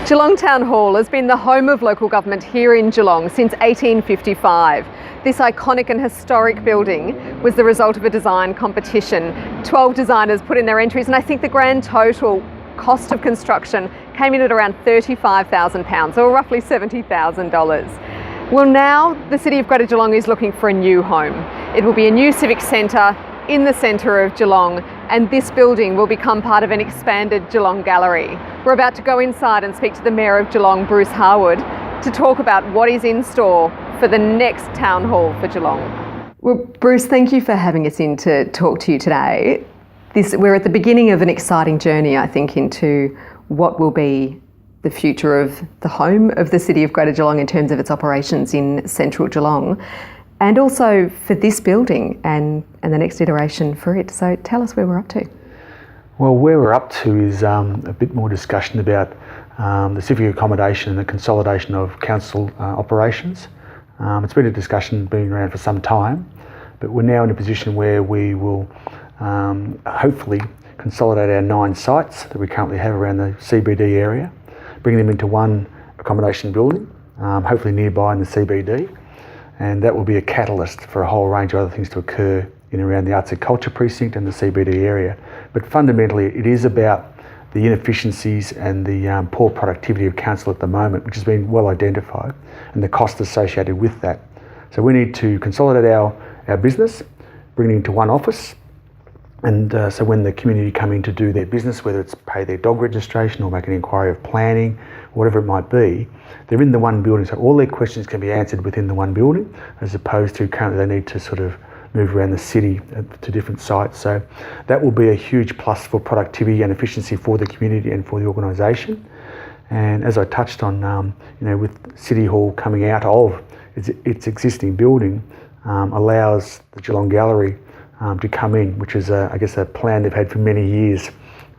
Geelong Town Hall has been the home of local government here in Geelong since 1855. This iconic and historic building was the result of a design competition. 12 designers put in their entries, and I think the grand total cost of construction came in at around £35,000, or roughly $70,000. Well, now the City of Greater Geelong is looking for a new home. It will be a new civic centre in the centre of Geelong, and this building will become part of an expanded Geelong gallery. We're about to go inside and speak to the Mayor of Geelong, Bruce Harwood, to talk about what is in store for the next town hall for Geelong. Well, Bruce, thank you for having us in to talk to you today. We're at the beginning of an exciting journey, I think, into what will be the future of the home of the City of Greater Geelong in terms of its operations in central Geelong, and also for this building and the next iteration for it. So tell us where we're up to. Well, where we're up to is a bit more discussion about the civic accommodation and the consolidation of council operations. It's been a discussion being around for some time, but we're now in a position where we will hopefully consolidate our 9 sites that we currently have around the CBD area, bring them into one accommodation building, hopefully nearby in the CBD, and that will be a catalyst for a whole range of other things to occur in and around the Arts and Culture Precinct and the CBD area. But fundamentally, it is about the inefficiencies and the poor productivity of council at the moment, which has been well identified, and the cost associated with that. So we need to consolidate our business, bring it into one office, and so when the community come in to do their business, whether it's pay their dog registration or make an inquiry of planning, whatever it might be, they're in the one building, so all their questions can be answered within the one building, as opposed to currently they need to sort of move around the city to different sites. So that will be a huge plus for productivity and efficiency for the community and for the organisation. And as I touched on, with City Hall coming out of its existing building, allows the Geelong Gallery to come in, which is, I guess, a plan they've had for many years.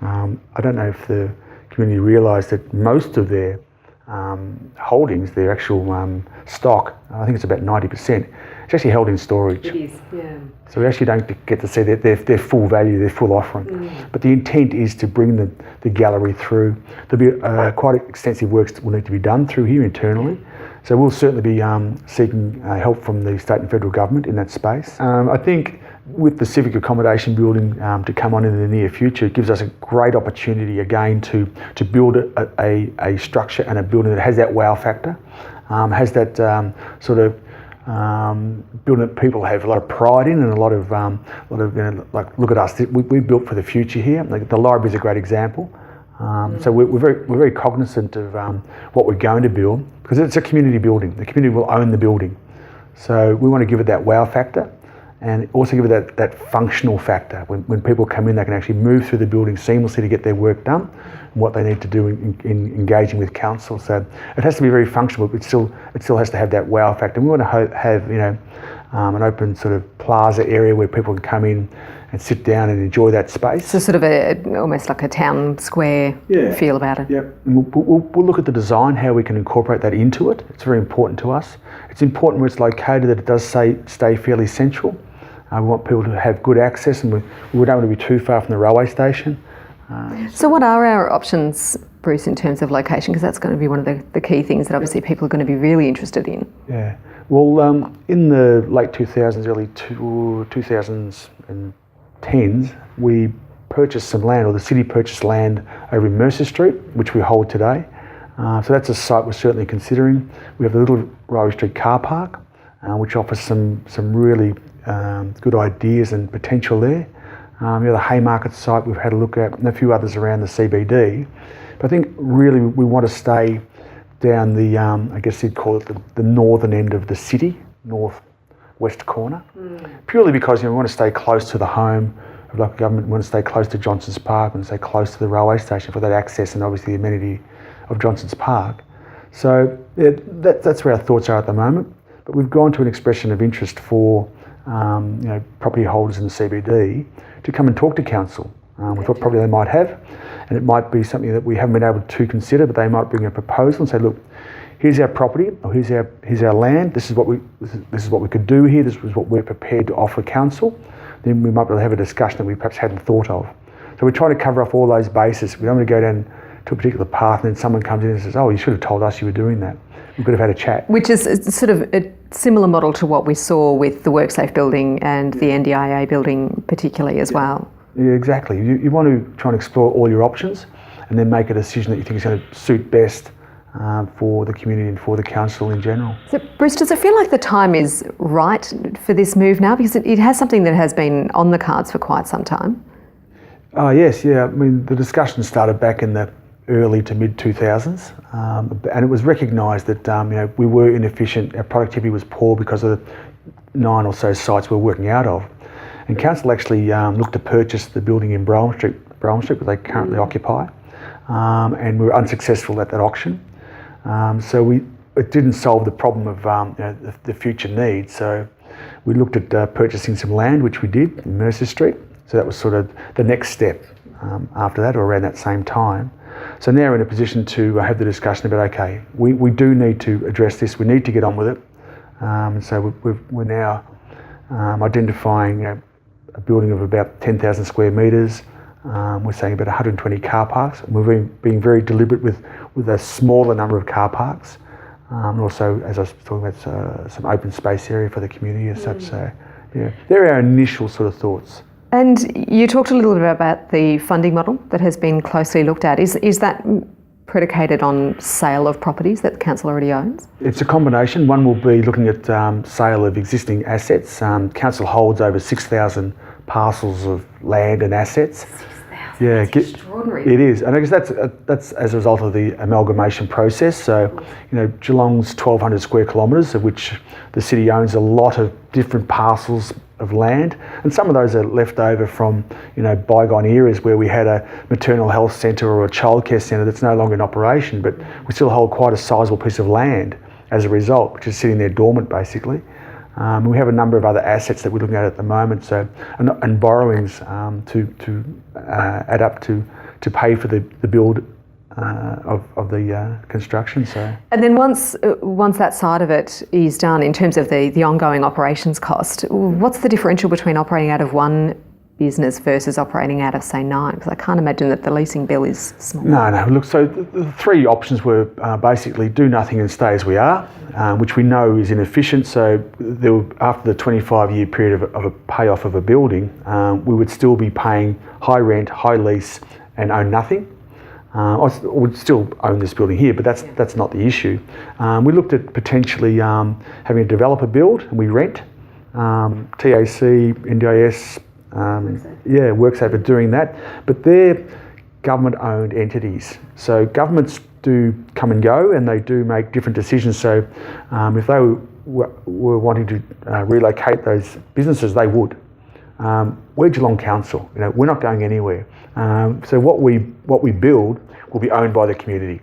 I don't know if the community realise that most of their holdings, their actual stock, I think it's about 90%, it's actually held in storage. It is, yeah. So we actually don't get to see their full value, their full offering. But the intent is to bring the gallery through. There'll be quite extensive works that will need to be done through here internally. So we'll certainly be seeking help from the state and federal government in that space. I think with the civic accommodation building to come on in the near future, it gives us a great opportunity again to build a structure and a building that has that wow factor, has that sort of building that people have a lot of pride in, and a lot of like, look at us, we built for the future here. Like, the library is a great example. So we're very cognizant of what we're going to build, because it's a community building. The community will own the building, so we want to give it that wow factor, and also give it that functional factor. When people come in, they can actually move through the building seamlessly to get their work done, and what they need to do in engaging with council. So it has to be very functional, but it still has to have that wow factor. And we want to have an open sort of plaza area where people can come in and sit down and enjoy that space. So sort of almost like a town square feel about it. Yeah, and we'll look at the design, how we can incorporate that into it. It's very important to us. It's important where it's located that it does stay fairly central. We want people to have good access, and we don't want to be too far from the railway station. So what are our options, Bruce, in terms of location? Because that's going to be one of the key things that obviously people are going to be really interested in. Yeah. Well, in the late 2000s, early 2010s, we purchased some land, or the city purchased land over in Mercer Street, which we hold today. So that's a site we're certainly considering. We have the little Railway Street car park, which offers some really good ideas and potential there. The Haymarket site we've had a look at, and a few others around the CBD. But I think really we want to stay down the, I guess you'd call it the northern end of the city, north-west corner, purely because we want to stay close to the home of local government. We want to stay close to Johnson's Park, and stay close to the railway station for that access and obviously the amenity of Johnson's Park. So that's where our thoughts are at the moment. But we've gone to an expression of interest for property holders in the CBD to come and talk to council with what property they might have, and it might be something that we haven't been able to consider, but they might bring a proposal and say, look, here's our property, or here's our land, this is what we could do here, this is what we're prepared to offer council. Then we might be able to have a discussion that we perhaps hadn't thought of. So we're trying to cover off all those bases. We don't want to go down to a particular path, and then someone comes in and says, oh, you should have told us you were doing that. We could have had a chat. Which is sort of a similar model to what we saw with the WorkSafe building and the NDIA building particularly as well. Yeah, exactly. You want to try and explore all your options and then make a decision that you think is going to suit best for the community and for the council in general. So, Bruce, does it feel like the time is right for this move now? Because it has something that has been on the cards for quite some time. Oh yes, yeah. I mean, the discussion started back in the early to mid 2000s, and it was recognised that we were inefficient. Our productivity was poor because of the 9 or so sites we were working out of. And council actually looked to purchase the building in Brougham Street, where they currently occupy, and we were unsuccessful at that auction. So it didn't solve the problem of the future needs. So we looked at purchasing some land, which we did in Mercer Street. So that was sort of the next step after that, or around that same time. So now we're in a position to have the discussion about, okay, we do need to address this. We need to get on with it. So we're now identifying a building of about 10,000 square metres. We're saying about 120 car parks. We're being very deliberate with a smaller number of car parks. And also, as I was talking about, some open space area for the community as such. So, yeah, they're our initial sort of thoughts. And you talked a little bit about the funding model that has been closely looked at. Is that predicated on sale of properties that the council already owns? It's a combination. One will be looking at sale of existing assets. Council holds over 6,000 parcels of land and assets. 6,000, yeah, extraordinary. It is, and I guess that's as a result of the amalgamation process. So, Geelong's 1,200 square kilometres, of which the city owns a lot of different parcels of land, and some of those are left over from bygone eras where we had a maternal health centre or a childcare centre that's no longer in operation, but we still hold quite a sizable piece of land as a result, which is sitting there dormant basically. We have a number of other assets that we're looking at the moment, so and borrowings to add up to pay for the build of the construction. So, and then once that side of it is done, in terms of the ongoing operations cost, what's the differential between operating out of one business versus operating out of, say, 9? Because I can't imagine that the leasing bill is small. No. Look, so the three options were basically do nothing and stay as we are, which we know is inefficient. So after the 25-year period of a payoff of a building, we would still be paying high rent, high lease, and own nothing. I would still own this building here, but that's not the issue. We looked at potentially having a developer build, and we rent. TAC, NDIS, WorkSafe are doing that, but they're government-owned entities. So governments do come and go, and they do make different decisions. So if they were wanting to relocate those businesses, they would. We're Geelong Council. We're not going anywhere. So what we build will be owned by the community.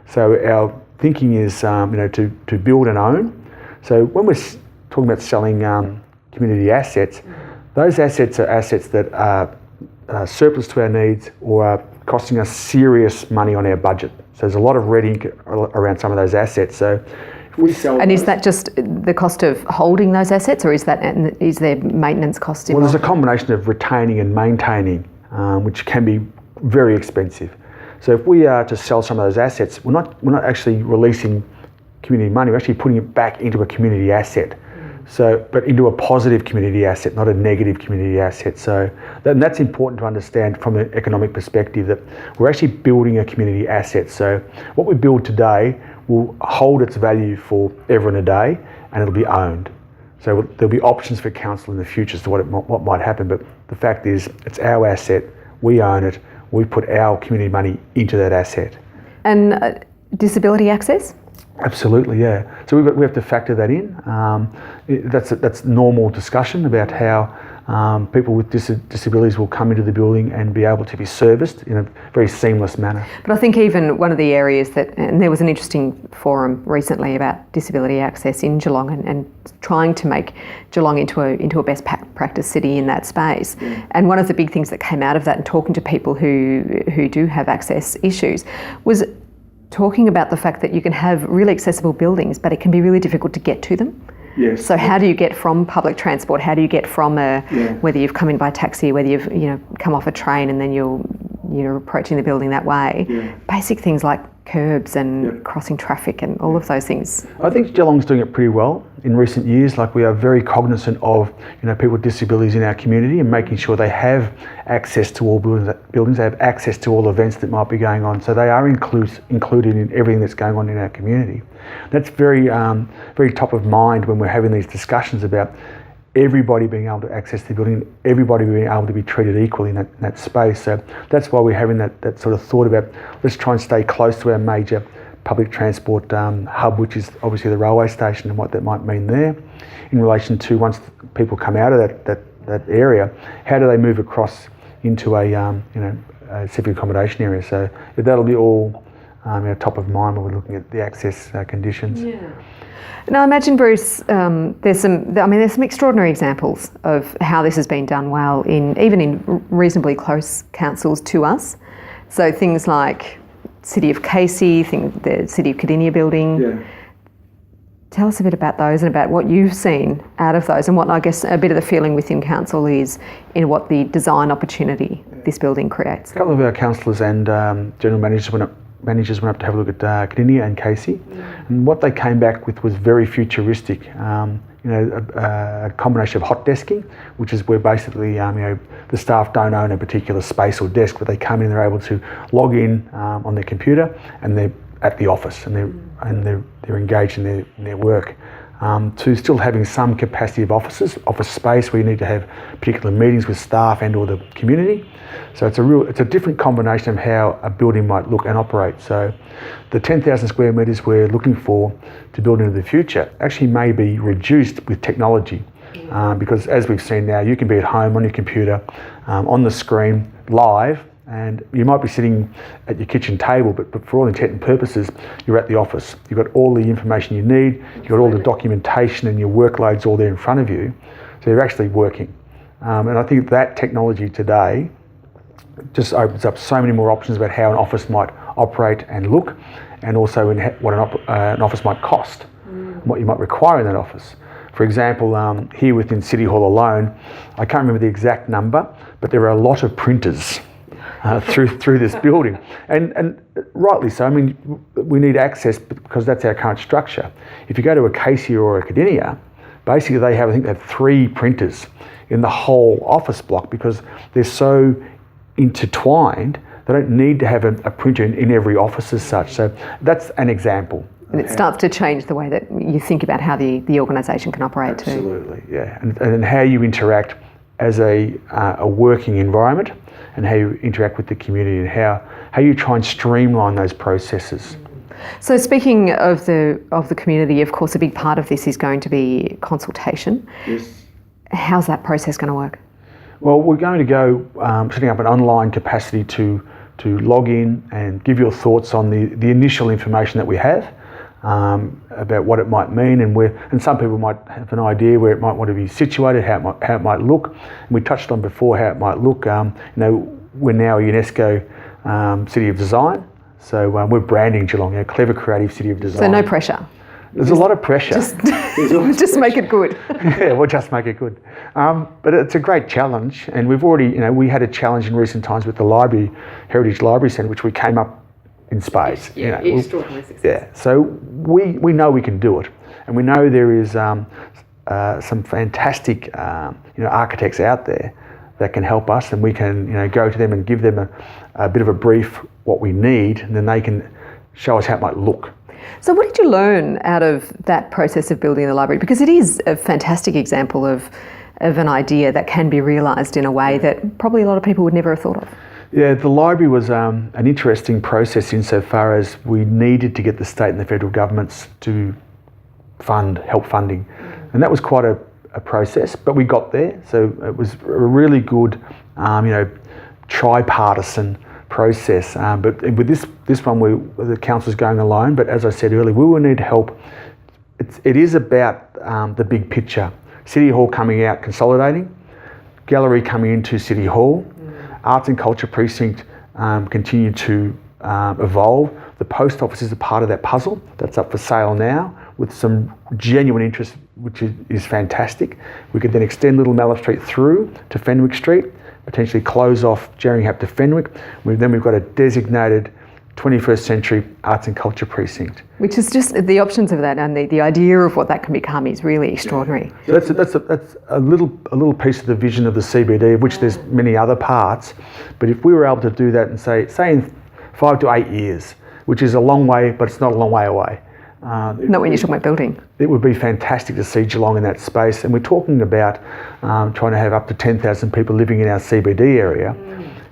So our thinking is, to build and own. So when we're talking about selling community assets, those assets are assets that are surplus to our needs or are costing us serious money on our budget. So there's a lot of red ink around some of those assets. So if we sell is that just the cost of holding those assets, or is there maintenance cost involved? Well, there's a combination of retaining and maintaining, which can be very expensive. So if we are to sell some of those assets, we're not actually releasing community money. We're actually putting it back into a community asset. So, but into a positive community asset, not a negative community asset. So that's important to understand from an economic perspective, that we're actually building a community asset. So what we build today will hold its value for ever and a day, and it'll be owned. So there'll be options for council in the future as to what might happen, but the fact is it's our asset, we own it, we put our community money into that asset. And disability access? Absolutely, yeah. So we have to factor that in. That's normal discussion about how people with disabilities will come into the building and be able to be serviced in a very seamless manner. But I think even one of the areas and there was an interesting forum recently about disability access in Geelong and trying to make Geelong into a best practice city in that space. And one of the big things that came out of that, and talking to people who do have access issues, was talking about the fact that you can have really accessible buildings, but it can be really difficult to get to them. Yes. So how do you get from public transport? How do you get from whether you've come in by taxi, whether you've come off a train and then you you're approaching the building that way. Yeah. Basic things like curbs and crossing traffic and all of those things. I think Geelong's doing it pretty well in recent years. Like, we are very cognizant of people with disabilities in our community and making sure they have access to all buildings, they have access to all events that might be going on. So they are included in everything that's going on in our community. That's very top of mind when we're having these discussions about everybody being able to access the building, everybody being able to be treated equally in that space. So that's why we're having that sort of thought about, let's try and stay close to our major public transport hub, which is obviously the railway station, and what that might mean there in relation to, once people come out of that area, how do they move across into a civic accommodation area. So that'll be all top of mind when we're looking at the access conditions. Yeah. Now, I imagine, Bruce, there's some extraordinary examples of how this has been done well even in reasonably close councils to us. So things like City of Casey, the City of Cardinia building. Yeah. Tell us a bit about those and about what you've seen out of those, and what, I guess, a bit of the feeling within council is in what the design opportunity this building creates. A couple of our councillors and general managers went up to have a look at Cardinia and Casey, and what they came back with was very futuristic. A combination of hot desking, which is where basically the staff don't own a particular space or desk, but they come in, they're able to log in on their computer, and they're at the office, and they're engaged in their work. To still having some capacity of office space where you need to have particular meetings with staff and or the community. So it's a different combination of how a building might look and operate. So the 10,000 square metres we're looking for to build into the future actually may be reduced with technology, because as we've seen now, you can be at home on your computer, on the screen, live, and you might be sitting at your kitchen table, but for all intent and purposes, you're at the office. You've got all the information you need, you've got all the documentation, and your workload's all there in front of you, so you're actually working. And I think that technology today just opens up so many more options about how an office might operate and look, and also what an office might cost, what you might require in that office. For example, here within City Hall alone, I can't remember the exact number, but there are a lot of printers through this building, and rightly so. I mean, we need access because that's our current structure. If you go to a Casey or a Cardinia, basically they have 3 printers in the whole office block because they're so intertwined. They don't need to have a printer in every office as such. So that's an example. And it starts to change the way that you think about how the organisation can operate too. Absolutely, yeah, and how you interact as a working environment, and how you interact with the community, and how you try and streamline those processes. So speaking of the community, of course, a big part of this is going to be consultation. Yes. How's that process going to work? Well, we're going to go setting up an online capacity to log in and give your thoughts on the initial information that we have about what it might mean, and some people might have an idea where it might want to be situated, how it might look. And we touched on before how it might look. We're now a UNESCO City of Design, so we're branding Geelong, a clever, creative city of design. So no pressure. There's a lot of pressure. Just make it good. Yeah, we'll just make it good. But it's a great challenge, and we've already, we had a challenge in recent times with the Heritage Library Centre, which we came up in spades. Yeah, extraordinary success. Yeah, so we know we can do it, and we know there is some fantastic architects out there that can help us, and we can go to them and give them a bit of a brief what we need, and then they can show us how it might look. So what did you learn out of that process of building the library? Because it is a fantastic example of an idea that can be realised in a way that probably a lot of people would never have thought of. Yeah, the library was an interesting process insofar as we needed to get the state and the federal governments to help funding. And that was quite a process, but we got there. So it was a really good, tripartisan process. But with this one, the council's going alone. But as I said earlier, we will need help. It is about the big picture. City Hall coming out, consolidating, gallery coming into City Hall, arts and culture precinct continue to evolve. The post office is a part of that puzzle. That's up for sale now with some genuine interest, which is fantastic. We could then extend Little Mallow Street through to Fenwick Street, potentially close off Jerringham to Fenwick. Then we've got a designated 21st century arts and culture precinct. Which is just the options of that, and the idea of what that can become is really extraordinary. So that's a little piece of the vision of the CBD, of which there's many other parts. But if we were able to do that and say in 5 to 8 years, which is a long way, but it's not a long way away. Not when you're talking about building. It would be fantastic to see Geelong in that space. And we're talking about trying to have up to 10,000 people living in our CBD area.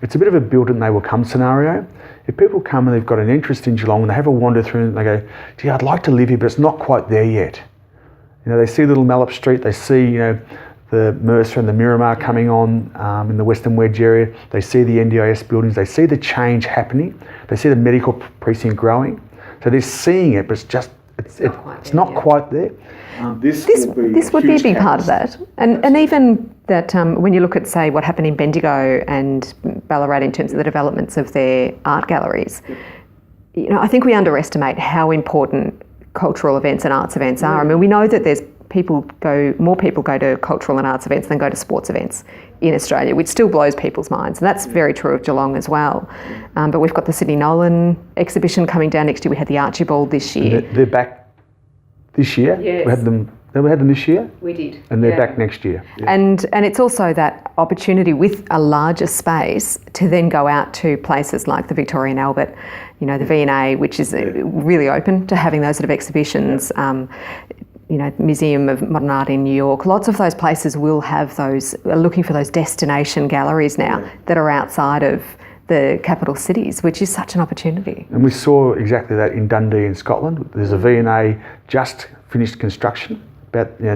It's a bit of a build and they will come scenario. If people come and they've got an interest in Geelong and they have a wander through and they go, gee, I'd like to live here, but it's not quite there yet. They see little Mallup Street, they see, the Mercer and the Miramar coming on in the Western Wedge area. They see the NDIS buildings, they see the change happening. They see the medical precinct growing. So they're seeing it, but it's not quite there. This would be a big part of that. And even that when you look at, say, what happened in Bendigo and Ballarat in terms of the developments of their art galleries, I think we underestimate how important cultural events and arts events are. I mean, we know that more people go to cultural and arts events than go to sports events in Australia, which still blows people's minds. And that's very true of Geelong as well. But we've got the Sydney Nolan exhibition coming down next year. We had the Archibald this year. They're back this year? Yes. We had them this year? We did. And they're back next year. Yeah. And it's also that opportunity with a larger space to then go out to places like the Victoria and Albert, the V&A, which is really open to having those sort of exhibitions. Museum of Modern Art in New York, lots of those places will have are looking for those destination galleries now that are outside of the capital cities, which is such an opportunity. And we saw exactly that in Dundee in Scotland. There's a V&A just finished construction,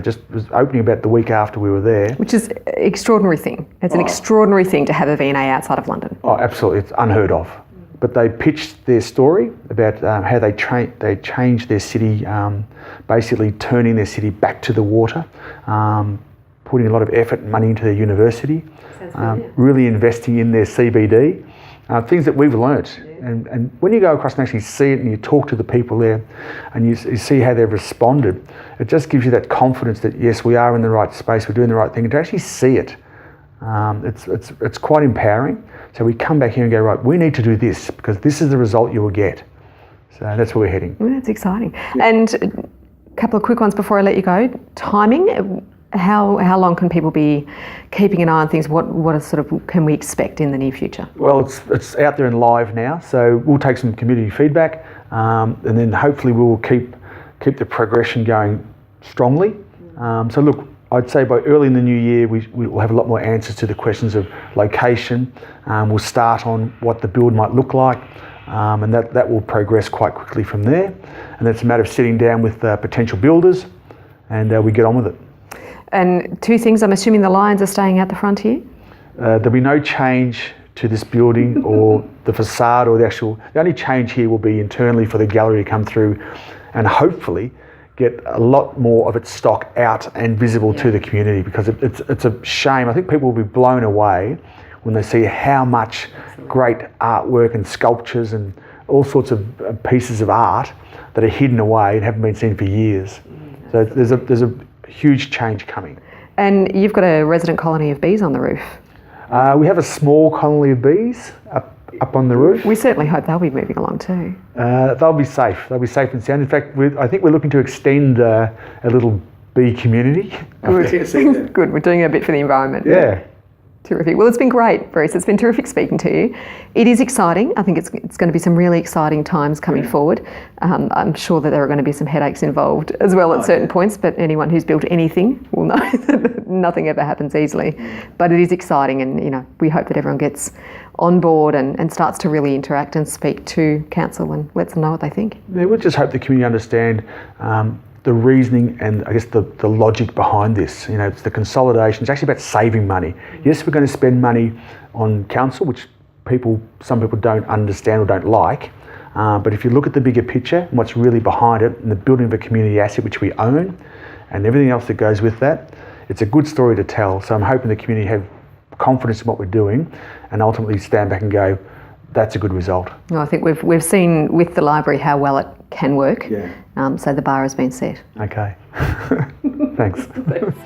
just was opening about the week after we were there. Which is an extraordinary thing. It's an extraordinary thing to have a V&A outside of London. Oh, absolutely. It's unheard of. But they pitched their story about how they changed their city, basically turning their city back to the water, putting a lot of effort and money into their university, really investing in their CBD, things that we've learnt. Yeah. And when you go across and actually see it and you talk to the people there and you see how they've responded, it just gives you that confidence that, yes, we are in the right space, we're doing the right thing. And to actually see it, it's quite empowering. So we come back here and go, right, we need to do this because this is the result you will get. So that's where we're heading. Well, that's exciting. Yeah. And a couple of quick ones before I let you go. Timing, how long can people be keeping an eye on things? What can we expect in the near future? Well, it's out there and live now. So we'll take some community feedback and then hopefully we'll keep the progression going strongly. So look, I'd say by early in the new year, we'll have a lot more answers to the questions of location. We'll start on what the build might look like, and that will progress quite quickly from there. And then it's a matter of sitting down with potential builders, and we get on with it. And two things, I'm assuming the lions are staying out the front here? There'll be no change to this building or the facade or the only change here will be internally for the gallery to come through and hopefully get a lot more of its stock out and visible to the community, because it's a shame. I think people will be blown away when they see how much great artwork and sculptures and all sorts of pieces of art that are hidden away and haven't been seen for years. So there's a huge change coming. And you've got a resident colony of bees on the roof. We have a small colony of bees up on the roof. We certainly hope they'll be moving along too. They'll be safe. They'll be safe and sound. In fact, I think we're looking to extend a little bee community. Good. Good. We're doing a bit for the environment. Yeah. Terrific. Well, it's been great, Bruce. It's been terrific speaking to you. It is exciting. I think it's going to be some really exciting times coming forward. I'm sure that there are going to be some headaches involved as well at certain points, but anyone who's built anything will know that nothing ever happens easily. But it is exciting, and we hope that everyone gets on board and starts to really interact and speak to council and lets them know what they think. Yeah, we'll just hope the community understand the reasoning and I guess the logic behind this. It's the consolidation. It's actually about saving money. Yes, we're going to spend money on council, which some people don't understand or don't like. But if you look at the bigger picture and what's really behind it and the building of a community asset which we own and everything else that goes with that, it's a good story to tell. So I'm hoping the community have confidence in what we're doing and ultimately stand back and go, that's a good result. No, I think we've seen with the library how well it can work. Yeah. So the bar has been set. Okay. Thanks. Thanks.